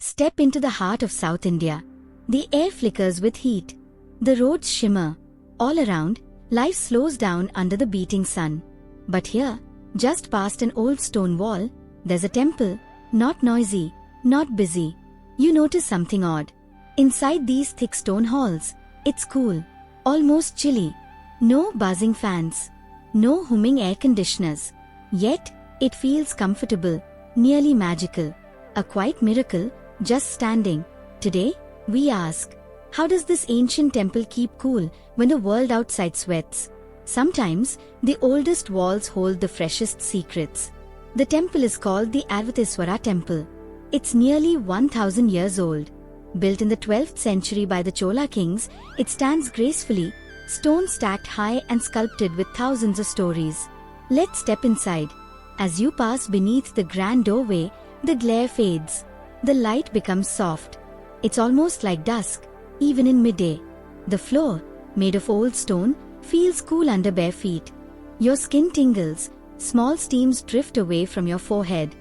Step into the heart of South India. The air flickers with heat. The roads shimmer. All around, life slows down under the beating sun. But here, just past an old stone wall, there's a temple, not noisy, not busy. You notice something odd. Inside these thick stone halls, it's cool, almost chilly. No buzzing fans, no humming air conditioners. Yet, it feels comfortable, nearly magical. A quiet miracle, just standing. Today, we ask, how does this ancient temple keep cool when the world outside sweats? Sometimes, the oldest walls hold the freshest secrets. The temple is called the Arvatheswara Temple. It's nearly 1000 years old. Built in the 12th century by the Chola kings, it stands gracefully, stone stacked high and sculpted with thousands of stories. Let's step inside. As you pass beneath the grand doorway, the glare fades. The light becomes soft. It's almost like dusk, even in midday. The floor, made of old stone, feels cool under bare feet. Your skin tingles, small steams drift away from your forehead.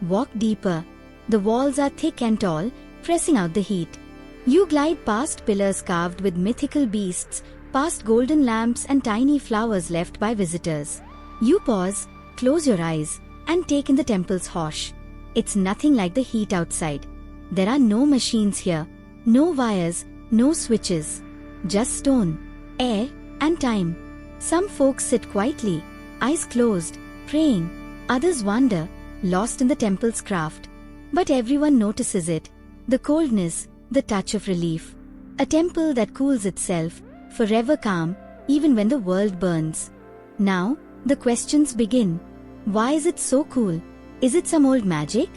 Walk deeper. The walls are thick and tall, pressing out the heat. You glide past pillars carved with mythical beasts, past golden lamps and tiny flowers left by visitors. You pause, close your eyes, and take in the temple's hosh. It's nothing like the heat outside. There are no machines here, no wires, no switches. Just stone, air, and time. Some folks sit quietly, eyes closed, praying. Others wander, lost in the temple's craft. But everyone notices it. The coldness, the touch of relief. A temple that cools itself, forever calm, even when the world burns. Now, the questions begin. Why is it so cool? Is it some old magic?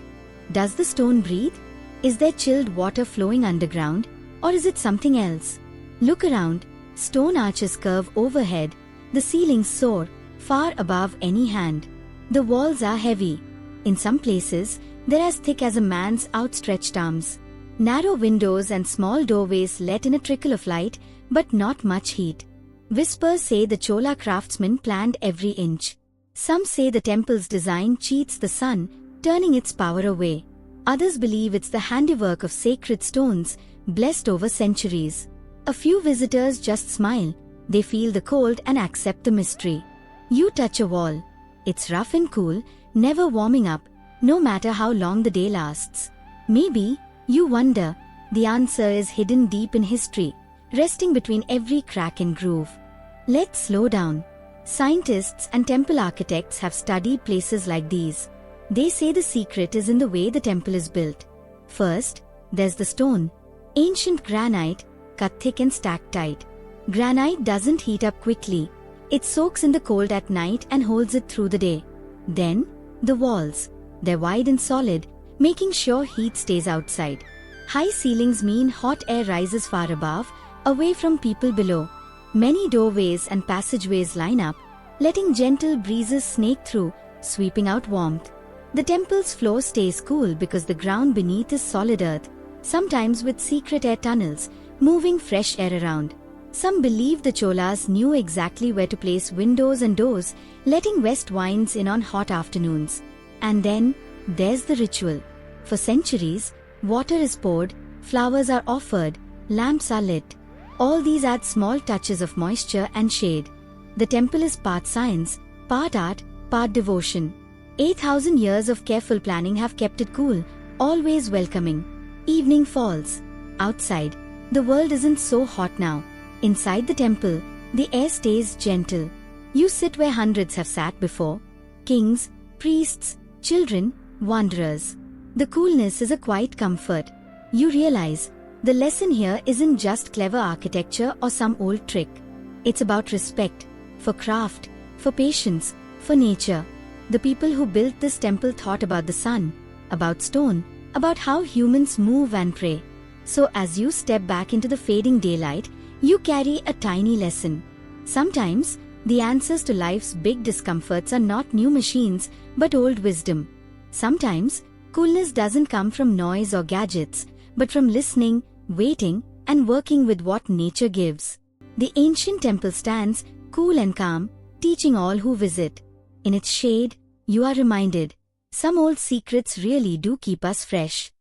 Does the stone breathe? Is there chilled water flowing underground? Or is it something else? Look around. Stone arches curve overhead. The ceilings soar, far above any hand. The walls are heavy. In some places, they're as thick as a man's outstretched arms. Narrow windows and small doorways let in a trickle of light, but not much heat. Whispers say the Chola craftsmen planned every inch. Some say the temple's design cheats the sun, turning its power away. Others believe it's the handiwork of sacred stones, blessed over centuries. A few visitors just smile. They feel the cold and accept the mystery. You touch a wall. It's rough and cool, never warming up, no matter how long the day lasts. Maybe, you wonder, the answer is hidden deep in history, resting between every crack and groove. Let's slow down. Scientists and temple architects have studied places like these. They say the secret is in the way the temple is built. First, there's the stone. Ancient granite, cut thick and stacked tight. Granite doesn't heat up quickly. It soaks in the cold at night and holds it through the day. Then, the walls. They're wide and solid, making sure heat stays outside. High ceilings mean hot air rises far above, away from people below. Many doorways and passageways line up, letting gentle breezes snake through, sweeping out warmth. The temple's floor stays cool because the ground beneath is solid earth, sometimes with secret air tunnels, moving fresh air around. Some believe the Cholas knew exactly where to place windows and doors, letting west winds in on hot afternoons. And then, there's the ritual. For centuries, water is poured, flowers are offered, lamps are lit. All these add small touches of moisture and shade. The temple is part science, part art, part devotion. 8,000 years of careful planning have kept it cool, always welcoming. Evening falls. Outside, the world isn't so hot now. Inside the temple, the air stays gentle. You sit where hundreds have sat before. Kings, priests, children, wanderers. The coolness is a quiet comfort. You realize, the lesson here isn't just clever architecture or some old trick. It's about respect, for craft, for patience, for nature. The people who built this temple thought about the sun, about stone, about how humans move and pray. So as you step back into the fading daylight, you carry a tiny lesson. Sometimes, the answers to life's big discomforts are not new machines, but old wisdom. Sometimes, coolness doesn't come from noise or gadgets, but from listening, waiting, and working with what nature gives. The ancient temple stands, cool and calm, teaching all who visit. In its shade, you are reminded, some old secrets really do keep us fresh.